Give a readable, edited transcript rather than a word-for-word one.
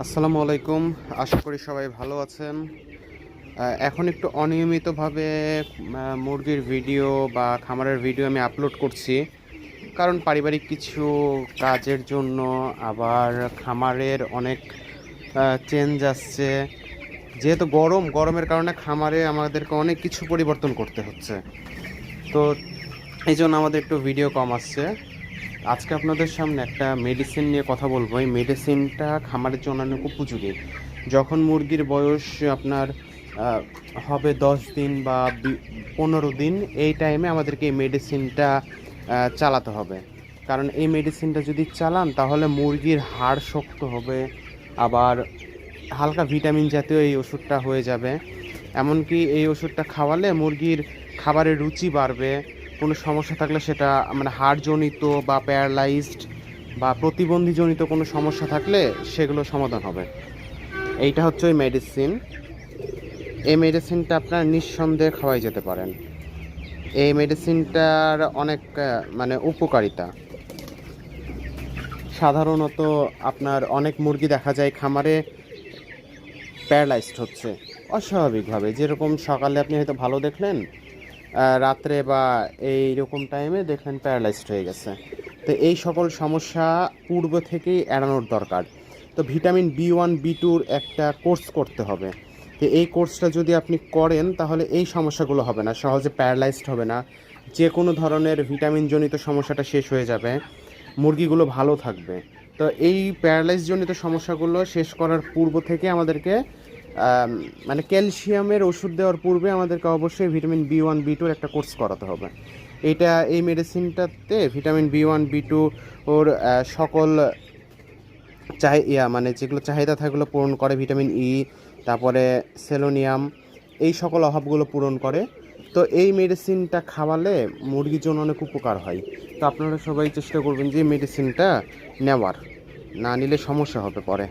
আসসালামু আলাইকুম। আশা করি সবাই ভালো আছেন। এখন একটু অনিয়মিতভাবে মুরগির ভিডিও বা খামারের ভিডিও আমি আপলোড করছি, কারণ পারিবারিক কিছু কাজের জন্য, আবার খামারের অনেক চেঞ্জ আসছে। যেহেতু গরমের কারণে খামারে আমাদেরকে অনেক কিছু পরিবর্তন করতে হচ্ছে, তো এই জন্য আমাদের একটু ভিডিও কম আসছে। আজকে আপনাদের সামনে একটা মেডিসিন নিয়ে কথা বলবো। এই মেডিসিনটা খামারের জন্য অনেক উপযোগী। যখন মুরগির বয়স আপনার হবে 10 দিন বা 15 দিন, এই টাইমে আমাদেরকে এই মেডিসিনটা চালাতে হবে। কারণ এই মেডিসিনটা যদি চালান তাহলে মুরগির হাড় শক্ত হবে, আবার হালকা ভিটামিন জাতীয় এই ওষুধটা হয়ে যাবে। এমনকি এই ওষুধটা খাওয়ালে মুরগির খাবারের রুচি বাড়বে। কোনো সমস্যা থাকলে সেটা মানে হাড়জনিত বা প্যারালাইজড বা প্রতিবন্ধীজনিত কোনো সমস্যা থাকলে সেগুলো সমাধান হবে। এইটা হচ্ছে ওই মেডিসিন। এই মেডিসিনটা আপনার নিঃসন্দেহে খাওয়াই যেতে পারেন। এই মেডিসিনটার অনেক মানে উপকারিতা। সাধারণত আপনার অনেক মুরগি দেখা যায় খামারে প্যারালাইজড হচ্ছে অস্বাভাবিকভাবে। যেরকম সকালে আপনি হয়তো ভালো দেখলেন, রাত্রে বা এইরকম টাইমে দেখলেন প্যারালাইজড হয়ে গেছে। তো এই সকল সমস্যা পূর্ব থেকেই এড়ানোর দরকার। তো ভিটামিন B1 B2 একটা কোর্স করতে হবে। তো এই কোর্সটা যদি আপনি করেন তাহলে এই সমস্যাগুলো হবে না, সহজে প্যারালাইজড হবে না। যে কোনো ধরনের ভিটামিনজনিত সমস্যাটা শেষ হয়ে যাবে, মুরগিগুলো ভালো থাকবে। তো এই প্যারালাইজজনিত সমস্যাগুলো শেষ করার পূর্ব থেকে আমাদেরকে মানে ক্যালসিয়ামের ওষুধ দেওয়ার পূর্বে আমাদেরকে অবশ্যই ভিটামিন B1 B2 একটা কোর্স করাতে হবে। এই মেডিসিনটাতে ভিটামিন B1 B2 ওর সকল মানে যেগুলো চাহিদা থাকলে পূরণ করে। ভিটামিন ই, তারপরে সেলোনিয়াম, এই সকল অভাবগুলো পূরণ করে। তো এই মেডিসিনটা খাওয়ালে মুরগির জন্য অনেক উপকার হয়। তো আপনারা সবাই চেষ্টা করবেন যে মেডিসিনটা নেওয়ার, না নিলে সমস্যা হবে পরে।